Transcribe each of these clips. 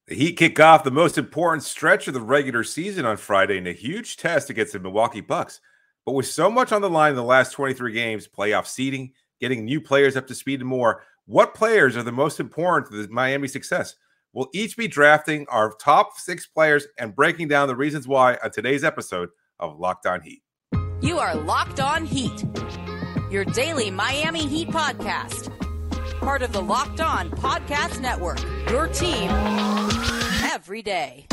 The Heat kick off the most important stretch of the regular season on Friday in a huge test against the Milwaukee Bucks. But with so much on the line in the last 23 games, playoff seeding, getting new players up to speed and more, what players are the most important to the Miami success? We'll each be drafting our top 6 players and breaking down the reasons why on today's episode of Locked On Heat. You are Locked On Heat, your daily Miami Heat podcast. Part of the Locked On Podcast Network, your team every day.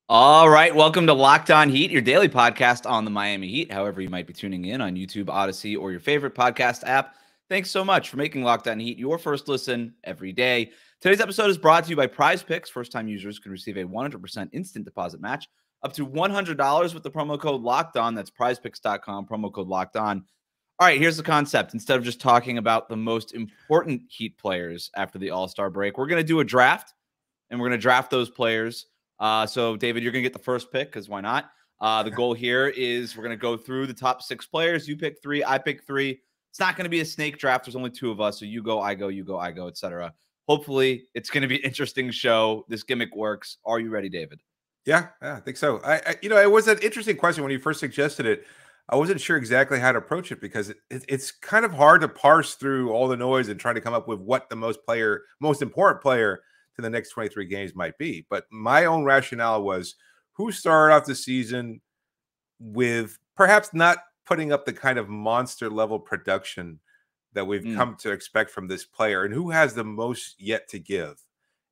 All right, welcome to Locked On Heat, your daily podcast on the Miami Heat, however you might be tuning in on YouTube, Odyssey, or your favorite podcast app. Thanks so much for making Locked On Heat your first listen every day. Today's episode is brought to you by PrizePicks. First-time users can receive a 100% instant deposit match up to $100 with the promo code LOCKEDON. That's prizepicks.com, promo code LOCKEDON. All right, here's the concept. Instead of just talking about the most important Heat players after the All-Star break, we're going to do a draft, and we're going to draft those players. So, David, you're going to get the first pick because why not? The goal here is we're going to go through the top 6 players. You pick 3, I pick 3. It's not going to be a snake draft. There's only 2 of us. So you go, I go, you go, I go, etc. Hopefully, it's going to be an interesting show. This gimmick works. Are you ready, David? Yeah, I think so. It was an interesting question when you first suggested it. I wasn't sure exactly how to approach it because it's kind of hard to parse through all the noise and try to come up with what the most important player to the next 23 games might be. But my own rationale was who started off the season with perhaps not putting up the kind of monster level production that we've come to expect from this player, and who has the most yet to give.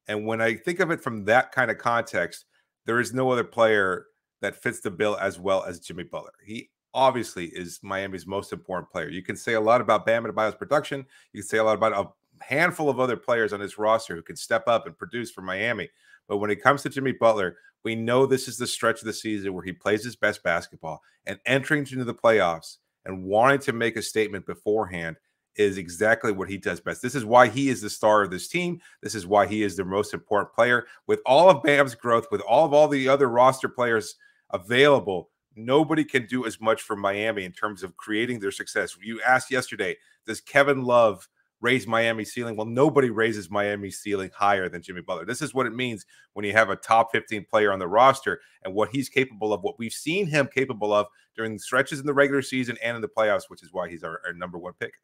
And when I think of it from that kind of context, there is no other player that fits the bill as well as Jimmy Butler. He obviously is Miami's most important player. You can say a lot about Bam Adebayo's production. You can say a lot about a handful of other players on his roster who can step up and produce for Miami. But when it comes to Jimmy Butler, we know this is the stretch of the season where he plays his best basketball, and entering into the playoffs and wanting to make a statement beforehand is exactly what he does best. This is why he is the star of this team. This is why he is the most important player. With all of Bam's growth, with all the other roster players available, nobody can do as much for Miami in terms of creating their success. You asked yesterday, does Kevin Love raise Miami's ceiling? Well, nobody raises Miami's ceiling higher than Jimmy Butler. This is what it means when you have a top 15 player on the roster and what he's capable of, what we've seen him capable of during the stretches in the regular season and in the playoffs, which is why he's our number 1 pick.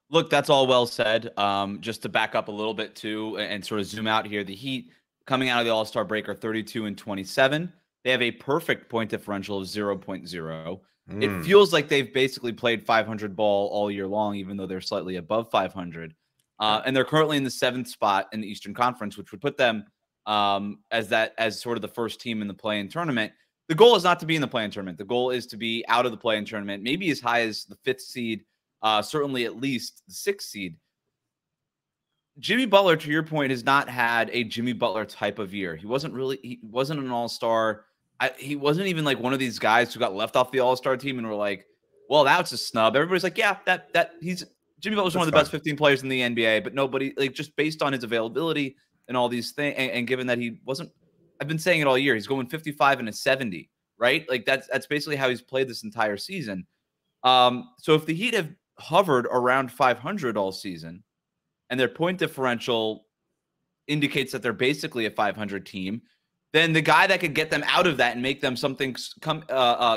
Look, that's all well said. Just to back up a little bit too and sort of zoom out here, the Heat coming out of the All-Star break are 32-27. They have a perfect point differential of 0.0. It feels like they've basically played 500 ball all year long, even though they're slightly above 500. And they're currently in the 7th spot in the Eastern Conference, which would put them as sort of the first team in the play-in tournament. The goal is not to be in the play-in tournament. The goal is to be out of the play-in tournament, maybe as high as the 5th seed, certainly at least the 6th seed. Jimmy Butler, to your point, has not had a Jimmy Butler type of year. He wasn't an all-star. He wasn't even like one of these guys who got left off the All-Star team and were like, well, that's a snub. Everybody's like, yeah, Jimmy Butler's one of the best 15 players in the NBA, but nobody, like, just based on his availability and all these things, and given that he wasn't, I've been saying it all year, he's going 55 and a 70, right? Like that's basically how he's played this entire season. So if the Heat have hovered around 500 all season and their point differential indicates that they're basically a 500 team, then the guy that could get them out of that and make them something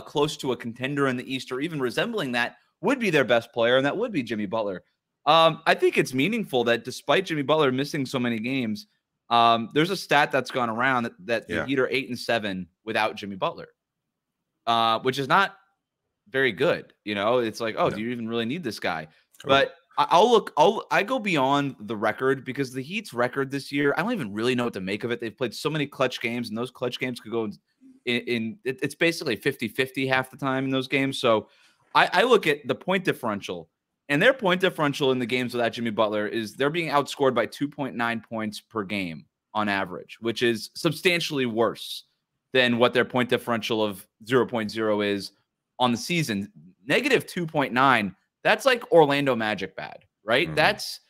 close to a contender in the East or even resembling that would be their best player, and that would be Jimmy Butler. I think it's meaningful that despite Jimmy Butler missing so many games, there's a stat that's gone around that the Heat are 8-7 without Jimmy Butler, which is not very good. You know, it's like, do you even really need this guy? But I go beyond the record because the Heat's record this year, I don't even really know what to make of it. They've played so many clutch games, and those clutch games could go it's basically 50-50 half the time in those games. So I look at the point differential, and their point differential in the games without Jimmy Butler is they're being outscored by 2.9 points per game on average, which is substantially worse than what their point differential of 0.0 is on the season. Negative 2.9. That's like Orlando Magic bad, right? That's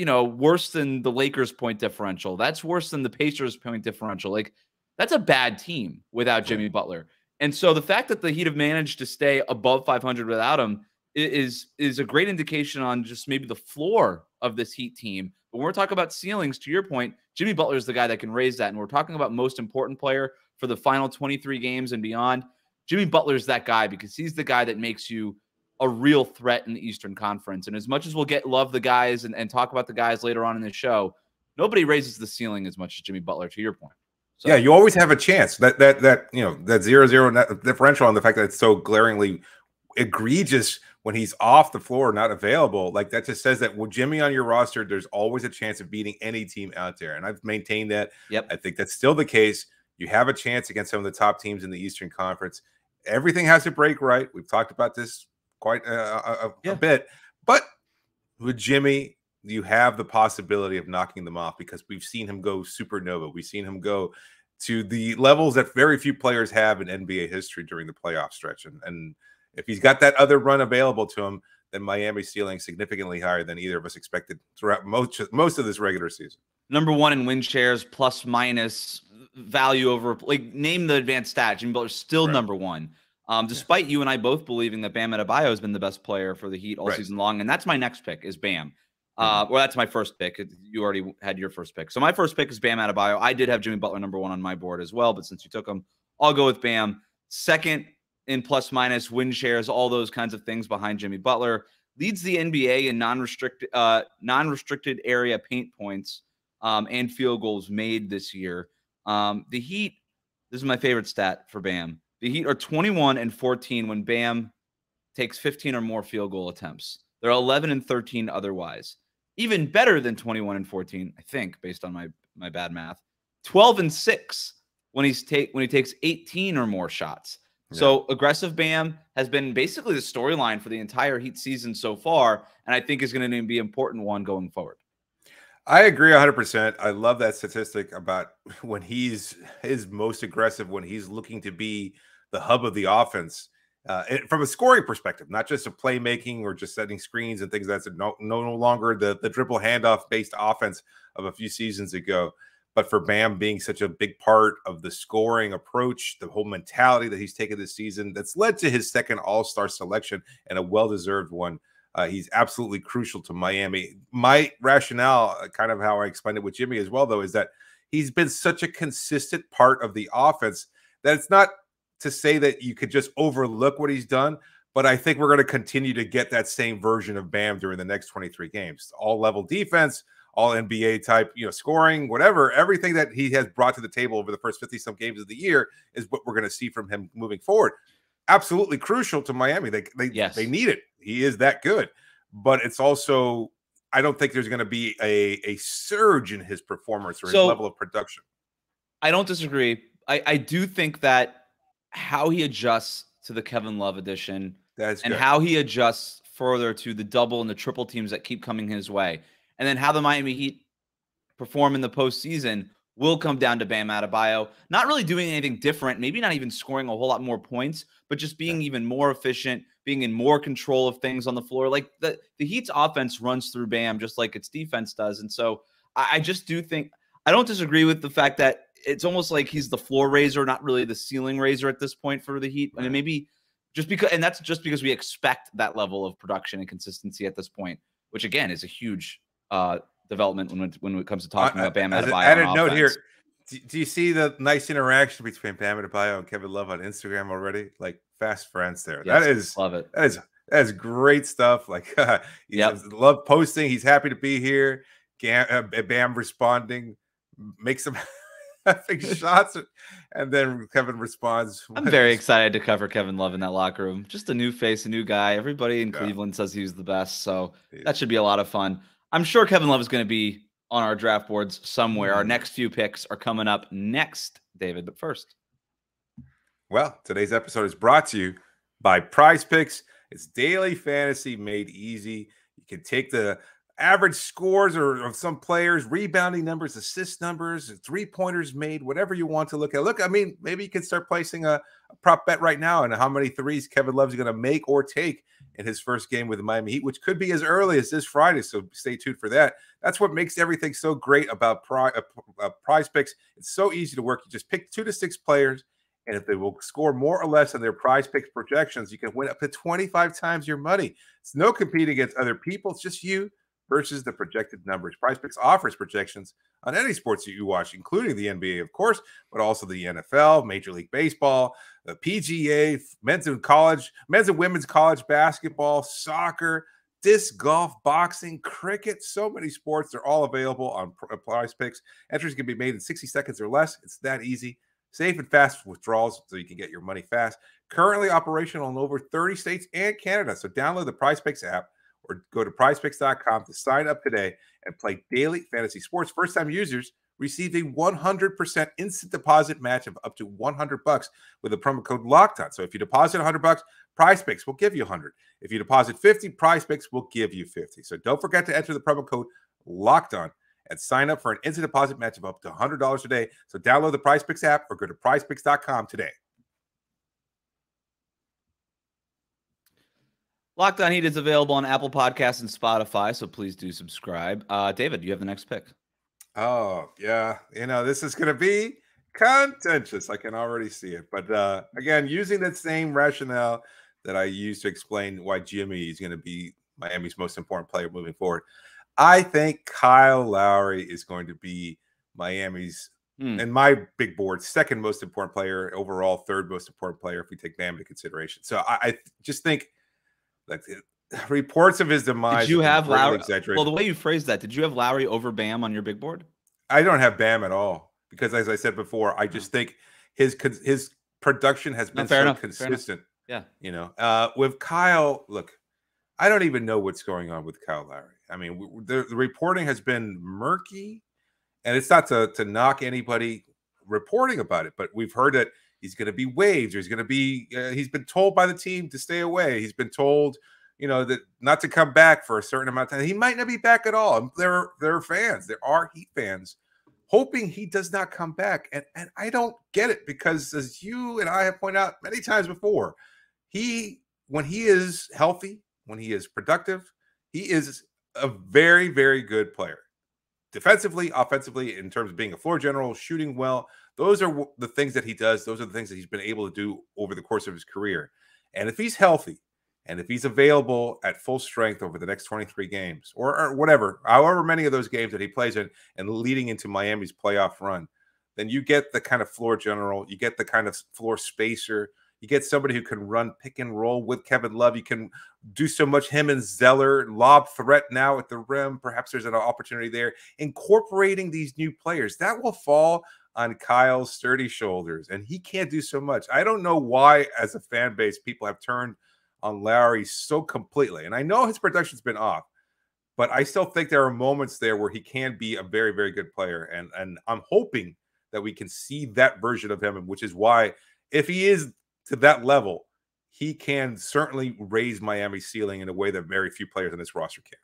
worse than the Lakers point differential. That's worse than the Pacers point differential. Like, that's a bad team without Jimmy Butler. And so the fact that the Heat have managed to stay above 500 without him is a great indication on just maybe the floor of this Heat team. But when we're talking about ceilings, to your point, Jimmy Butler is the guy that can raise that. And we're talking about most important player for the final 23 games and beyond. Jimmy Butler is that guy because he's the guy that makes you a real threat in the Eastern Conference. And as much as we'll love the guys and talk about the guys later on in the show, nobody raises the ceiling as much as Jimmy Butler, to your point. So, yeah, you always have a chance. That 0-0 differential on the fact that it's so glaringly egregious when he's off the floor, not available. Like, that just says that with Jimmy on your roster, there's always a chance of beating any team out there. And I've maintained that. Yep. I think that's still the case. You have a chance against some of the top teams in the Eastern Conference. Everything has to break right. We've talked about this quite a bit. But with Jimmy, you have the possibility of knocking them off because we've seen him go supernova. We've seen him go to the levels that very few players have in NBA history during the playoff stretch. And if he's got that other run available to him, then Miami's ceiling significantly higher than either of us expected throughout most of this regular season. Number one in win shares, plus minus value over, like, name the advanced stat. Jimmy Butler's still number one. Despite you and I both believing that Bam Adebayo has been the best player for the Heat all season long. And that's my next pick is Bam. Well, that's my first pick. You already had your first pick. So my first pick is Bam Adebayo. I did have Jimmy Butler number one on my board as well, but since you took him, I'll go with Bam. Second in plus minus, win shares, all those kinds of things behind Jimmy Butler. Leads the NBA in non-restricted area paint points and field goals made this year. The Heat, this is my favorite stat for Bam. The Heat are 21-14 when Bam takes 15 or more field goal attempts. They're 11-13 otherwise. Even better than 21-14, I think, based on my bad math. 12-6 when he takes 18 or more shots. Yeah. So aggressive Bam has been basically the storyline for the entire Heat season so far, and I think is going to be an important one going forward. I agree 100%. I love that statistic about when he's most aggressive, when he's looking to be the hub of the offense. From a scoring perspective, not just a playmaking or just setting screens and things. That's no longer the dribble handoff based offense of a few seasons ago. But for Bam being such a big part of the scoring approach, the whole mentality that he's taken this season, that's led to his second All-Star selection and a well-deserved one. He's absolutely crucial to Miami. My rationale, kind of how I explained it with Jimmy as well, though, is that he's been such a consistent part of the offense that it's not to say that you could just overlook what he's done, but I think we're going to continue to get that same version of Bam during the next 23 games. All level defense, all NBA type, scoring, whatever, everything that he has brought to the table over the first 50-some games of the year is what we're going to see from him moving forward. Absolutely crucial to Miami. They need it. He is that good. But it's also, I don't think there's going to be a surge in his performance or his level of production. I don't disagree. I do think that how he adjusts to the Kevin Love edition and how he adjusts further to the double and the triple teams that keep coming his way, and then how the Miami Heat perform in the postseason will come down to Bam Adebayo. Not really doing anything different, maybe not even scoring a whole lot more points, but just being even more efficient, being in more control of things on the floor. Like the Heat's offense runs through Bam just like its defense does. And so I just do think, I don't disagree with the fact that it's almost like he's the floor raiser, not really the ceiling raiser at this point for the Heat. I mean, maybe just because, and that's just because we expect that level of production and consistency at this point, which again is a huge development when it comes to talking about Bam Adebayo. Added note here. Do you see the nice interaction between Bam Adebayo and Kevin Love on Instagram already? Like fast friends there. Yes, love it. That is great stuff. Like love posting. He's happy to be here. Bam responding, makes some shots, and then Kevin responds. I'm very excited to cover Kevin Love in that locker room. Just a new face, a new guy. Everybody in Cleveland says he was the best, so that should be a lot of fun. I'm sure Kevin Love is going to be on our draft boards somewhere. Our next few picks are coming up next, David. But first, well, today's episode is brought to you by PrizePicks. It's daily fantasy made easy. You can take the average scores of some players, rebounding numbers, assist numbers, three-pointers made, whatever you want to look at. Look, I mean, maybe you can start placing a prop bet right now on how many threes Kevin Love's going to make or take in his first game with the Miami Heat, which could be as early as this Friday. So stay tuned for that. That's what makes everything so great about PrizePicks. It's so easy to work. You just pick 2 to 6 players, and if they will score more or less on their PrizePicks projections, you can win up to 25 times your money. It's no competing against other people. It's just you versus the projected numbers. PrizePicks offers projections on any sports that you watch, including the NBA, of course, but also the NFL, Major League Baseball, the PGA, men's and women's college basketball, soccer, disc golf, boxing, cricket, so many sports. They're all available on PrizePicks. Entries can be made in 60 seconds or less. It's that easy. Safe and fast withdrawals so you can get your money fast. Currently operational in over 30 states and Canada. So download the PrizePicks app or go to prizepicks.com to sign up today and play daily fantasy sports. First-time users receive a 100% instant deposit match of up to $100 with the promo code LOCKEDON. So if you deposit $100, PrizePicks will give you 100. If you deposit 50, PrizePicks will give you 50. So don't forget to enter the promo code LOCKEDON and sign up for an instant deposit match of up to $100 a day. So download the PrizePicks app or go to prizepicks.com today. Locked On Heat is available on Apple Podcasts and Spotify, so please do subscribe. David, you have the next pick. Oh, yeah. This is going to be contentious. I can already see it. But again, using that same rationale that I used to explain why Jimmy is going to be Miami's most important player moving forward, I think Kyle Lowry is going to be Miami's, and my big board, second most important player overall, third most important player if we take Bam into consideration. So I just think, like, reports of his demise. Did you have Lowry? Well, the way you phrased that, did you have Lowry over Bam on your big board? I don't have Bam at all because, as I said before, I just think his production has been consistent. Yeah, with Kyle, look, I don't even know what's going on with Kyle Lowry. I mean, the reporting has been murky, and it's not to knock anybody reporting about it, but we've heard that he's going to be waived, or he's going to be. He's been told by the team to stay away. He's been told, that not to come back for a certain amount of time. He might not be back at all. There are fans. There are Heat fans hoping he does not come back, and I don't get it because, as you and I have pointed out many times before, when he is healthy, when he is productive, he is a very, very good player. Defensively, offensively, in terms of being a floor general, shooting well. Those are the things that he does. Those are the things that he's been able to do over the course of his career. And if he's healthy and if he's available at full strength over the next 23 games or whatever, however many of those games that he plays in and leading into Miami's playoff run, then you get the kind of floor general, you get the kind of floor spacer, you get somebody who can run pick and roll with Kevin Love. You can do so much. Him and Zeller, lob threat now at the rim. Perhaps there's an opportunity there. Incorporating these new players, that will fall on Kyle's sturdy shoulders, and he can't do so much. I don't know why, as a fan base, people have turned on Lowry so completely. And I know his production's been off, but I still think there are moments there where he can be a very, very good player. And I'm hoping that we can see that version of him, which is why, if he is to that level, he can certainly raise Miami's ceiling in a way that very few players on this roster can.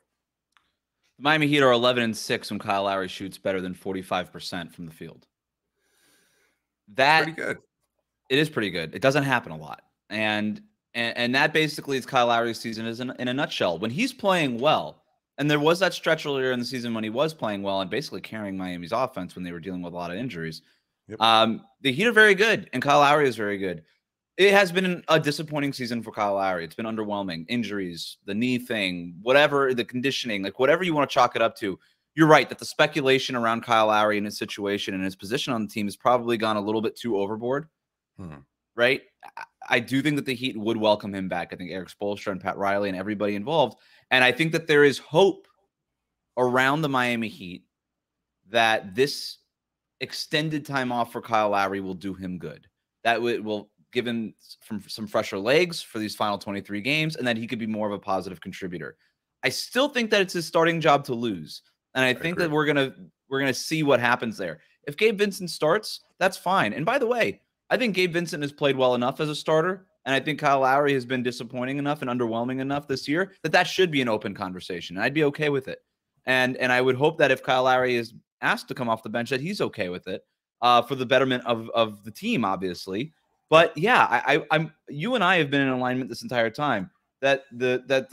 The Miami Heat are 11-6 when Kyle Lowry shoots better than 45% from the field. That's pretty good. It is pretty good. It doesn't happen a lot. And that basically is Kyle Lowry's season in a nutshell. When he's playing well, and there was that stretch earlier in the season when he was playing well and basically carrying Miami's offense when they were dealing with a lot of injuries. Yep. The Heat are very good, and Kyle Lowry is very good. It has been a disappointing season for Kyle Lowry. It's been underwhelming. Injuries, the knee thing, whatever, the conditioning, like whatever you want to chalk it up to. You're right that the speculation around Kyle Lowry and his situation and his position on the team has probably gone a little bit too overboard, right? I do think that the Heat would welcome him back. I think Eric Spoelstra and Pat Riley and everybody involved. And I think that there is hope around the Miami Heat that this extended time off for Kyle Lowry will do him good. That will give him some fresher legs for these final 23 games, and that he could be more of a positive contributor. I still think that it's his starting job to lose. And I think that we're gonna see what happens there. If Gabe Vincent starts, that's fine. And by the way, I think Gabe Vincent has played well enough as a starter, and I think Kyle Lowry has been disappointing enough and underwhelming enough this year that should be an open conversation. And I'd be okay with it. And I would hope that if Kyle Lowry is asked to come off the bench, that he's okay with it for the betterment of the team, obviously. But yeah, you and I have been in alignment this entire time that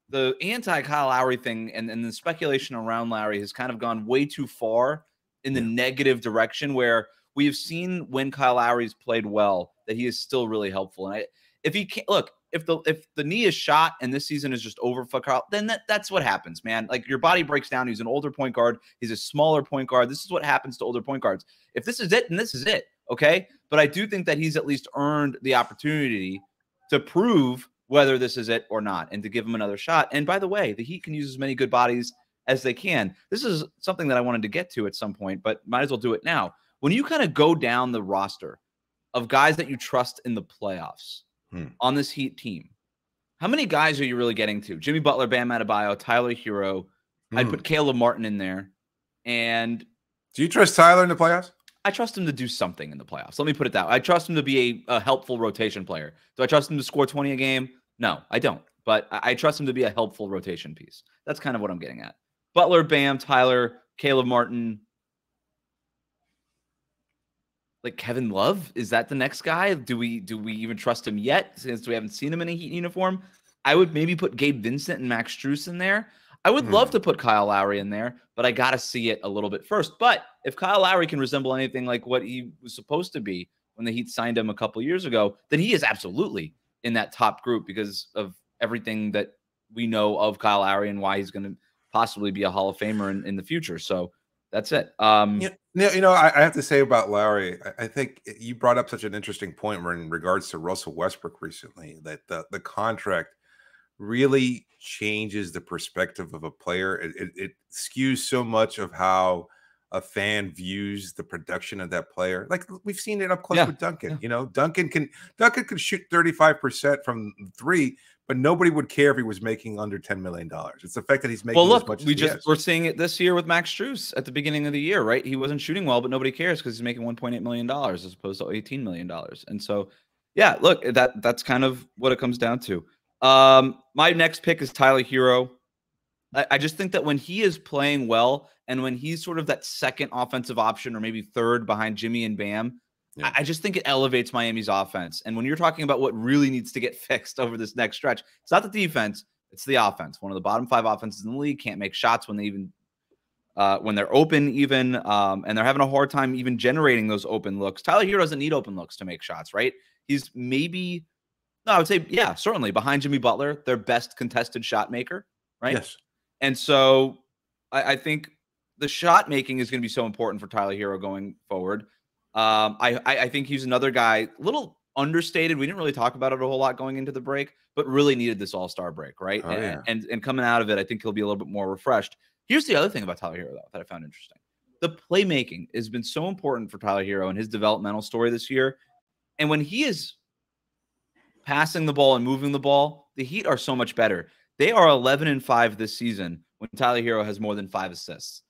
the anti Kyle Lowry thing and the speculation around Lowry has kind of gone way too far in the negative direction, where we have seen when Kyle Lowry's played well that he is still really helpful. And if he can't look, if the knee is shot and this season is just over for Kyle, then that's what happens, man. Like, your body breaks down. He's an older point guard. He's a smaller point guard. This is what happens to older point guards. If this is it, then this is it. Okay. But I do think that he's at least earned the opportunity to prove whether this is it or not, and to give him another shot. And by the way, the Heat can use as many good bodies as they can. This is something that I wanted to get to at some point, but might as well do it now. When you kind of go down the roster of guys that you trust in the playoffs on this Heat team, how many guys are you really getting to? Jimmy Butler, Bam Adebayo, Tyler Herro. I'd put Caleb Martin in there. And do you trust Tyler in the playoffs? I trust him to do something in the playoffs. Let me put it that way. I trust him to be a helpful rotation player. Do I trust him to score 20 a game? No, I don't. But I trust him to be a helpful rotation piece. That's kind of what I'm getting at. Butler, Bam, Tyler, Caleb Martin. Like, Kevin Love, is that the next guy? Do we even trust him yet, since we haven't seen him in a Heat uniform? I would maybe put Gabe Vincent and Max Strus in there. I would love to put Kyle Lowry in there, but I got to see it a little bit first. But if Kyle Lowry can resemble anything like what he was supposed to be when the Heat signed him a couple years ago, then he is absolutely in that top group because of everything that we know of Kyle Lowry and why he's going to possibly be a Hall of Famer in the future. So that's it. I have to say about Lowry, I think you brought up such an interesting point in regards to Russell Westbrook recently, that the contract really changes the perspective of a player. It skews so much of how a fan views the production of that player. Like, we've seen it up close with Duncan. Duncan can shoot 35% from 3, but nobody would care if he was making under $10 million. It's the fact that he's making as much as we're seeing it this year with Max Strus at the beginning of the year, right? He wasn't shooting well, but nobody cares because he's making $1.8 million as opposed to $18 million. And so, yeah, look, that's kind of what it comes down to. My next pick is Tyler Herro. I just think that when he is playing well and when he's sort of that second offensive option or maybe third behind Jimmy and Bam, I just think it elevates Miami's offense. And when you're talking about what really needs to get fixed over this next stretch, it's not the defense, it's the offense. One of the bottom 5 offenses in the league can't make shots when they even when they're open even, and they're having a hard time even generating those open looks. Tyler Herro doesn't need open looks to make shots, right? He's maybe, no, I would say, yeah, certainly behind Jimmy Butler, their best contested shot maker, right? Yes. And so I think the shot making is going to be so important for Tyler Herro going forward. I think he's another guy, a little understated. We didn't really talk about it a whole lot going into the break, but really needed this all-star break, right? And coming out of it, I think he'll be a little bit more refreshed. Here's the other thing about Tyler Herro, though, that I found interesting. The playmaking has been so important for Tyler Herro and his developmental story this year. And when he is passing the ball and moving the ball, the Heat are so much better. They are 11-5 this season when Tyler Herro has more than 5 assists.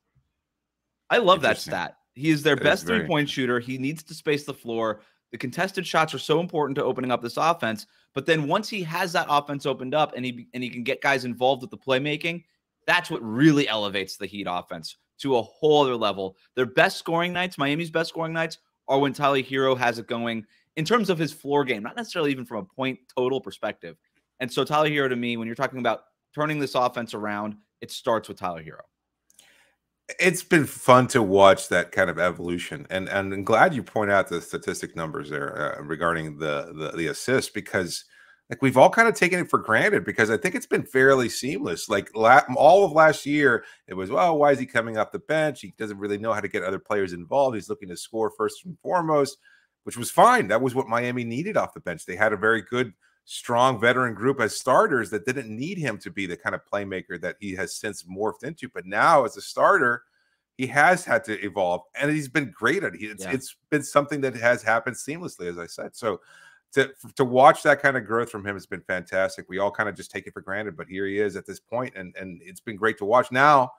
I love that stat. He is their best three-point shooter. He needs to space the floor. The contested shots are so important to opening up this offense. But then once he has that offense opened up and he can get guys involved with the playmaking, that's what really elevates the Heat offense to a whole other level. Their best scoring nights, Miami's best scoring nights, are when Tyler Herro has it going in terms of his floor game, not necessarily even from a point total perspective. And so Tyler Herro, to me, when you're talking about turning this offense around, it starts with Tyler Herro. It's been fun to watch that kind of evolution, and I'm glad you point out the statistic numbers there regarding the assists, because like we've all kind of taken it for granted, because I think it's been fairly seamless. Like all of last year, it was, well, why is he coming off the bench? He doesn't really know how to get other players involved. He's looking to score first and foremost, which was fine. That was what Miami needed off the bench. They had a very good, strong veteran group as starters that didn't need him to be the kind of playmaker that he has since morphed into. But now as a starter, he has had to evolve, and he's been great at it. It's been something that has happened seamlessly, as I said. So to watch that kind of growth from him has been fantastic. We all kind of just take it for granted, but here he is at this point, and it's been great to watch. Now,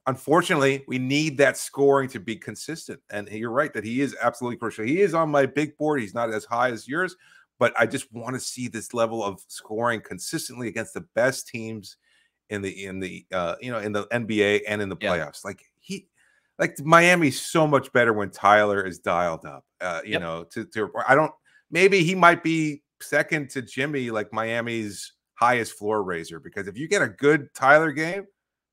unfortunately, we need that scoring to be consistent, and you're right that he is absolutely crucial. He is on my big board. He's not as high as yours, but I just want to see this level of scoring consistently against the best teams in the NBA and in the playoffs. Like Miami's so much better when Tyler is dialed up. Maybe he might be second to Jimmy, like Miami's highest floor raiser, because if you get a good Tyler game,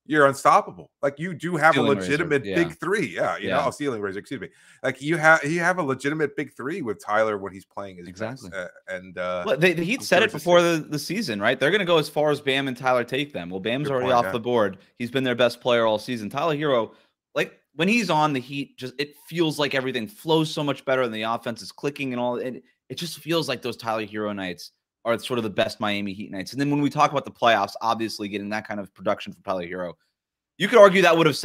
you're unstoppable. Like, you do have Ceiling a legitimate raiser. Yeah. big three. Yeah, ceiling raiser, excuse me. Like, you have a legitimate big three with Tyler when he's playing his Exactly. best. Well, the Heat said it before the season, right? They're going to go as far as Bam and Tyler take them. Well, Bam's already off the board. He's been their best player all season. Tyler Herro, like, when he's on the Heat, just it feels like everything flows so much better and the offense is clicking and all. And it just feels like those Tyler Herro nights are sort of the best Miami Heat nights. And then when we talk about the playoffs, obviously getting that kind of production from Tyler Herro, you could argue that would have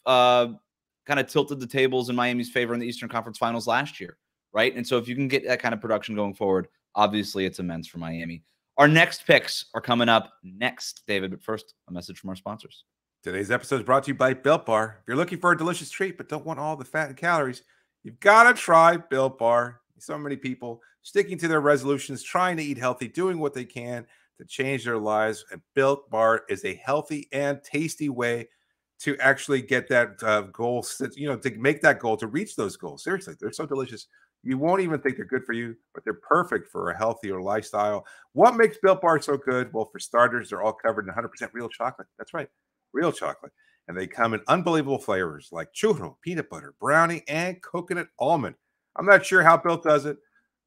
kind of tilted the tables in Miami's favor in the Eastern Conference Finals last year, right? And so if you can get that kind of production going forward, obviously it's immense for Miami. Our next picks are coming up next, David. But first, a message from our sponsors. Today's episode is brought to you by Built Bar. If you're looking for a delicious treat but don't want all the fat and calories, you've got to try Built Bar. So many people sticking to their resolutions, trying to eat healthy, doing what they can to change their lives. And Built Bar is a healthy and tasty way to actually get that goal, to make that goal, to reach those goals. Seriously, they're so delicious. You won't even think they're good for you, but they're perfect for a healthier lifestyle. What makes Built Bar so good? Well, for starters, they're all covered in 100% real chocolate. That's right, real chocolate. And they come in unbelievable flavors like churro, peanut butter, brownie, and coconut almond. I'm not sure how Built does it,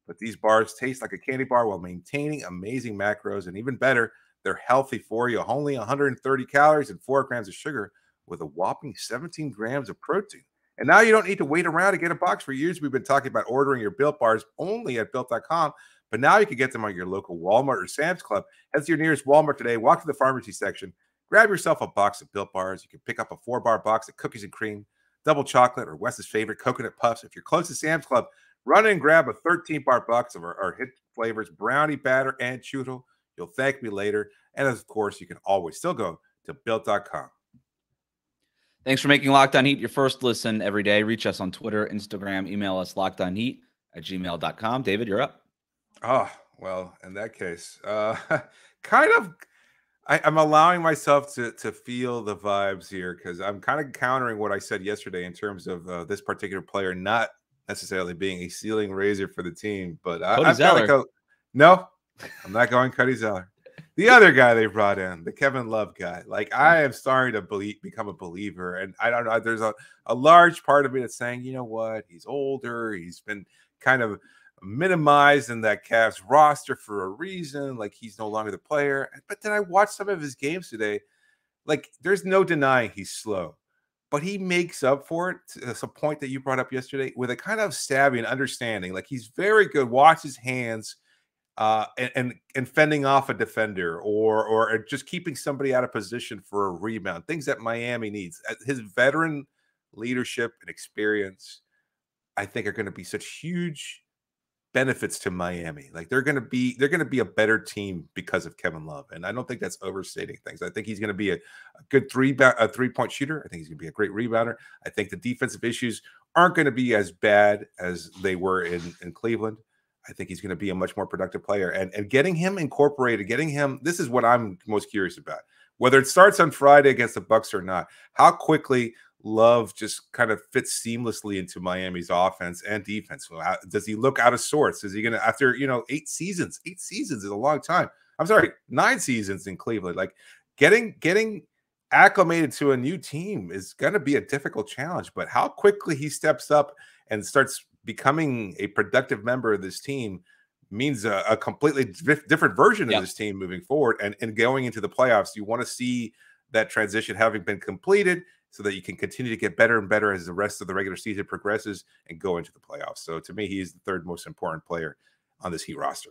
but these bars taste like a candy bar while maintaining amazing macros. And even better, they're healthy for you. Only 130 calories and 4 grams of sugar with a whopping 17 grams of protein. And now you don't need to wait around to get a box. For years, we've been talking about ordering your Built Bars only at Built.com, but now you can get them at your local Walmart or Sam's Club. Head to your nearest Walmart today, walk to the pharmacy section, grab yourself a box of Built Bars. You can pick up a 4-bar box of cookies and cream, double chocolate, or Wes's favorite coconut puffs. If you're close to Sam's Club, run in and grab a 13-bar box of our hit flavors, brownie batter and churro. You'll thank me later. And of course, you can always still go to Built.com. Thanks for making Locked On Heat your first listen every day. Reach us on Twitter, Instagram, email us lockedonheat@gmail.com. David, you're up. Oh, well, in that case, I'm allowing myself to feel the vibes here, because I'm kind of countering what I said yesterday in terms of this particular player not necessarily being a ceiling raiser for the team. But no, I'm not going Cody Zeller. The other guy they brought in, the Kevin Love guy. Like, I am starting to become a believer. And I don't know, there's a large part of me that's saying, you know what? He's older. He's been kind of minimized in that Cavs roster for a reason. Like, he's no longer the player. But then I watched some of his games today. Like, there's no denying he's slow. But he makes up for it. It's a point that you brought up yesterday with a kind of savvy and understanding. Like, he's very good. Watch his hands. And fending off a defender or just keeping somebody out of position for a rebound, things that Miami needs. His veteran leadership and experience, I think, are going to be such huge benefits to Miami. Like, they're going to be a better team because of Kevin Love, and I don't think that's overstating things. I think he's going to be a good three-point shooter. I think he's going to be a great rebounder. I think the defensive issues aren't going to be as bad as they were in Cleveland. I think he's going to be a much more productive player, and getting him incorporated, this is what I'm most curious about. Whether it starts on Friday against the Bucks or not, how quickly Love just kind of fits seamlessly into Miami's offense and defense. Does he look out of sorts? Is he going to, after 8 seasons? 8 seasons is a long time. I'm sorry, 9 seasons in Cleveland. Like, getting acclimated to a new team is going to be a difficult challenge. But how quickly he steps up and starts becoming a productive member of this team means a completely different version of this team moving forward. And going into the playoffs, you want to see that transition having been completed so that you can continue to get better and better as the rest of the regular season progresses and go into the playoffs. So to me, he's the third most important player on this Heat roster.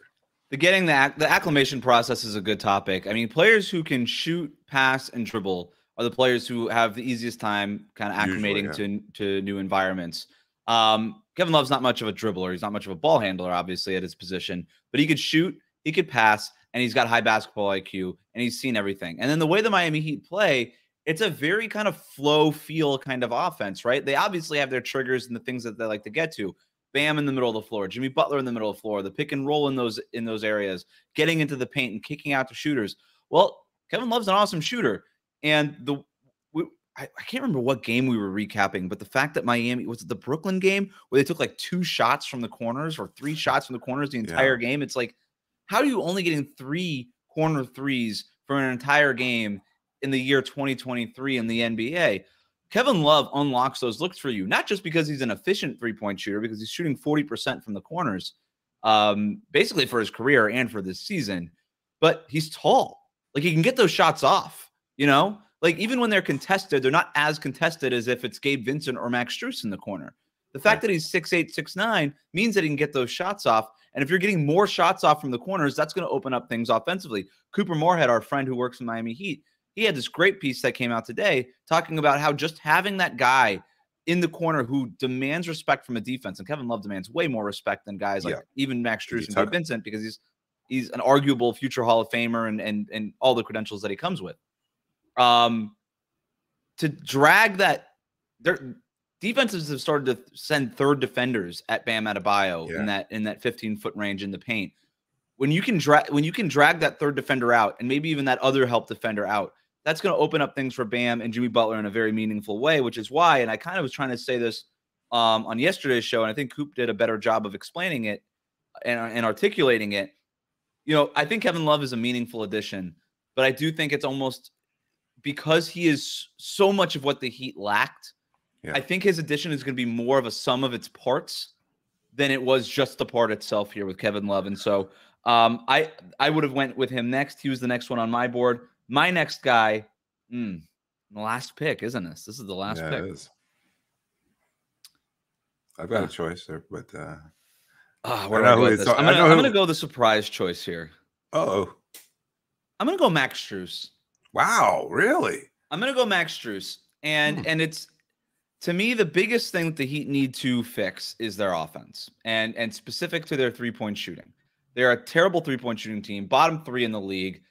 The acclimation process is a good topic. I mean, players who can shoot, pass, and dribble are the players who have the easiest time kind of acclimating to new environments. Kevin Love's not much of a dribbler. He's not much of a ball handler, obviously, at his position, but he could shoot, he could pass, and he's got high basketball IQ, and he's seen everything. And then the way the Miami Heat play, it's a very kind of flow feel kind of offense, right? They obviously have their triggers and the things that they like to get to. Bam in the middle of the floor, Jimmy Butler in the middle of the floor, the pick and roll in those areas, getting into the paint and kicking out the shooters. Well, Kevin Love's an awesome shooter. And I can't remember what game we were recapping, but the fact that Miami, was it the Brooklyn game where they took like 2 shots from the corners or 3 shots from the corners the entire game? It's like, how are you only getting 3 corner threes for an entire game in the year 2023 in the NBA. Kevin Love unlocks those looks for you, not just because he's an efficient three-point shooter, because he's shooting 40% from the corners, basically for his career and for this season, but he's tall. Like, he can get those shots off, you know? Like, even when they're contested, they're not as contested as if it's Gabe Vincent or Max Strus in the corner. The fact that he's 6'8", 6'9" means that he can get those shots off. And if you're getting more shots off from the corners, that's going to open up things offensively. Cooper Moorhead, our friend who works in Miami Heat, he had this great piece that came out today talking about how just having that guy in the corner who demands respect from a defense, and Kevin Love demands way more respect than guys like even Max Strus and Gabe Vincent, because he's an arguable future Hall of Famer and all the credentials that he comes with. To drag that, their defenses have started to send third defenders at Bam Adebayo in that 15-foot range in the paint. When you can drag that third defender out, and maybe even that other help defender out, that's going to open up things for Bam and Jimmy Butler in a very meaningful way, which is why, and I kind of was trying to say this on yesterday's show, and I think Coop did a better job of explaining it and articulating it. You know, I think Kevin Love is a meaningful addition, but I do think it's almost because he is so much of what the Heat lacked. I think his addition is going to be more of a sum of its parts than it was just the part itself here with Kevin Love. And so I would have went with him next. He was the next one on my board. My next guy, the last pick, isn't this? This is the last pick. It is. I've got a choice there, but I'm going to go the surprise choice here. I'm going to go Max Strus. Wow, really? I'm going to go Max Strus. And it's, to me, the biggest thing that the Heat need to fix is their offense, and specific to their three-point shooting. They're a terrible three-point shooting team, bottom 3 in the league,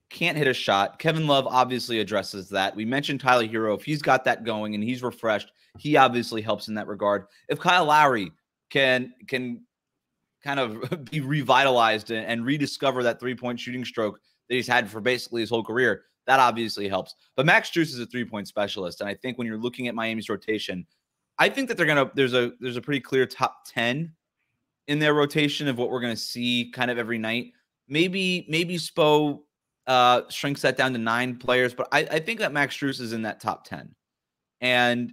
can't hit a shot. Kevin Love obviously addresses that. We mentioned Tyler Herro. If he's got that going and he's refreshed, he obviously helps in that regard. If Kyle Lowry can kind of be revitalized and rediscover that three-point shooting stroke that he's had for basically his whole career, that obviously helps. But Max Strus is a three-point specialist, and I think when you're looking at Miami's rotation, I think that there's a pretty clear top 10 in their rotation of what we're going to see kind of every night. Maybe Spo shrinks that down to 9 players, but I think that Max Strus is in that top 10. And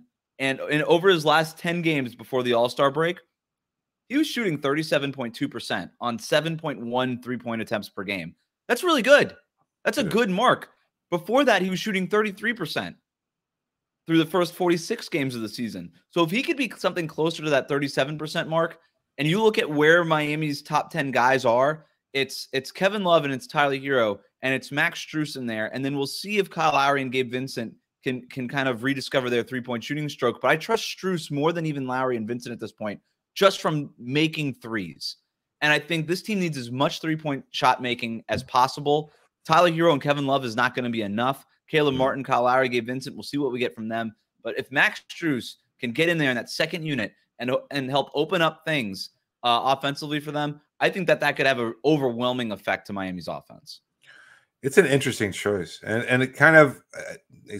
over his last 10 games before the All-Star break, he was shooting 37.2% on 7.1 three-point attempts per game. That's really good. That's a good mark. Before that, he was shooting 33% through the first 46 games of the season. So if he could be something closer to that 37% mark, and you look at where Miami's top 10 guys are, it's Kevin Love and it's Tyler Herro and it's Max Strus in there. And then we'll see if Kyle Lowry and Gabe Vincent can kind of rediscover their three-point shooting stroke. But I trust Strus more than even Lowry and Vincent at this point, just from making threes. And I think this team needs as much three-point shot making as possible. Tyler Herro and Kevin Love is not going to be enough. Caleb Martin, Kyle Lowry, Gabe Vincent, we'll see what we get from them. But if Max Strus can get in there in that second unit and help open up things offensively for them, I think that could have an overwhelming effect to Miami's offense. It's an interesting choice, and it kind of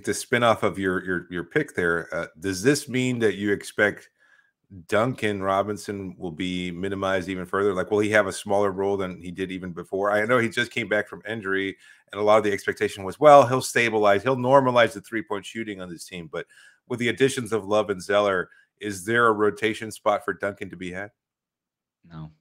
to spin off of your pick there. Does this mean that you expect Duncan Robinson will be minimized even further? Like, will he have a smaller role than he did even before? I know he just came back from injury, and a lot of the expectation was, well, he'll stabilize, he'll normalize the three-point shooting on this team. But with the additions of Love and Zeller, is there a rotation spot for Duncan to be had? No.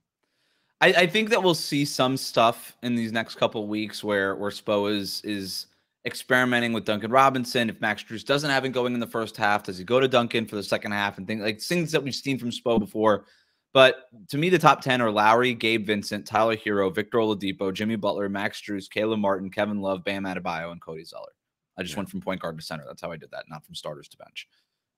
I think that we'll see some stuff in these next couple of weeks where Spo is experimenting with Duncan Robinson. If Max Strus doesn't have him going in the first half, does he go to Duncan for the second half and things that we've seen from Spo before? But to me, the top 10 are Lowry, Gabe Vincent, Tyler Herro, Victor Oladipo, Jimmy Butler, Max Strus, Caleb Martin, Kevin Love, Bam Adebayo, and Cody Zeller. I just went from point guard to center. That's how I did that, not from starters to bench.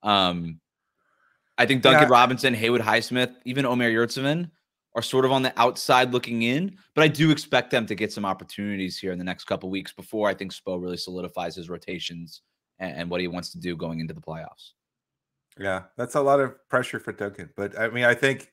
I think Duncan Robinson, Haywood Highsmith, even Omer Yurtseven are sort of on the outside looking in, but I do expect them to get some opportunities here in the next couple of weeks before I think Spo really solidifies his rotations and what he wants to do going into the playoffs. Yeah, that's a lot of pressure for Duncan. But I mean, I think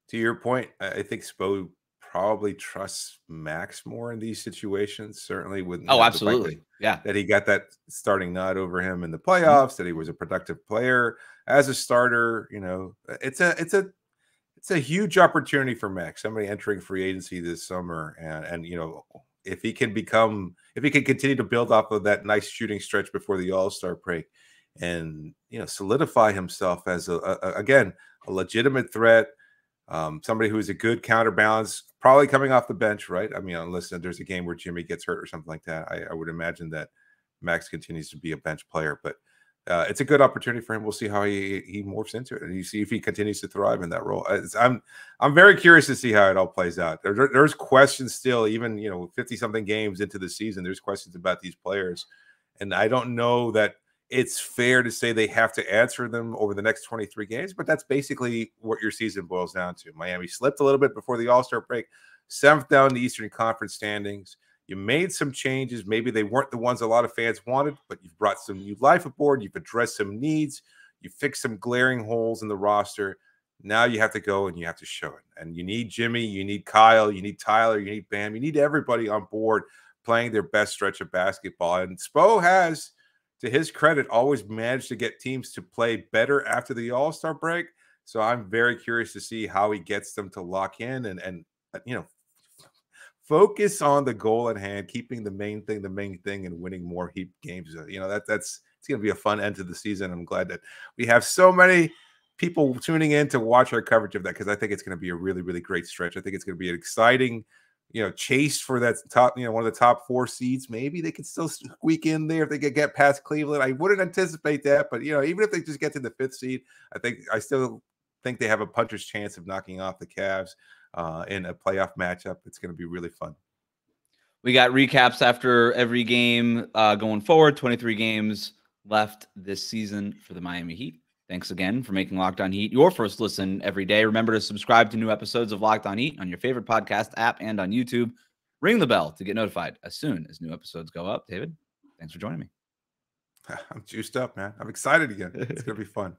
to your point, I think Spo probably trusts Max more in these situations, certainly with absolutely. That he got that starting nod over him in the playoffs, that he was a productive player as a starter. You know, it's a huge opportunity for Max, somebody entering free agency this summer. And you know, if he can continue to build off of that nice shooting stretch before the All-Star break, and solidify himself as again a legitimate threat, somebody who is a good counterbalance, probably coming off the bench, right? I mean, unless there's a game where Jimmy gets hurt or something like that, I would imagine that Max continues to be a bench player, but it's a good opportunity for him. We'll see how he morphs into it, and you see if he continues to thrive in that role. I'm very curious to see how it all plays out. There's questions still, even 50-something games into the season. There's questions about these players, and I don't know that it's fair to say they have to answer them over the next 23 games, but that's basically what your season boils down to. Miami slipped a little bit before the All-Star break, 7th down in the Eastern Conference standings. You made some changes. Maybe they weren't the ones a lot of fans wanted, but you've brought some new life aboard. You've addressed some needs. You fixed some glaring holes in the roster. Now you have to go and you have to show it. And you need Jimmy, you need Kyle, you need Tyler, you need Bam. You need everybody on board playing their best stretch of basketball. And Spo has, to his credit, always managed to get teams to play better after the All-Star break. So I'm very curious to see how he gets them to lock in and focus on the goal at hand, keeping the main thing, and winning more Heat games. It's going to be a fun end to the season. I'm glad that we have so many people tuning in to watch our coverage of that, because I think it's going to be a really, really great stretch. I think it's going to be an exciting, chase for that top, one of the top 4 seeds. Maybe they could still squeak in there if they could get past Cleveland. I wouldn't anticipate that, but even if they just get to the 5th seed, I still think they have a puncher's chance of knocking off the Cavs in a playoff matchup. It's going to be really fun. We got recaps after every game going forward. 23 games left this season for the Miami Heat. Thanks again for making Locked On Heat your first listen every day. Remember to subscribe to new episodes of Locked On Heat on your favorite podcast app and on YouTube. Ring the bell to get notified as soon as new episodes go up. David, thanks for joining me. I'm juiced up, man. I'm excited again. It's going to be fun.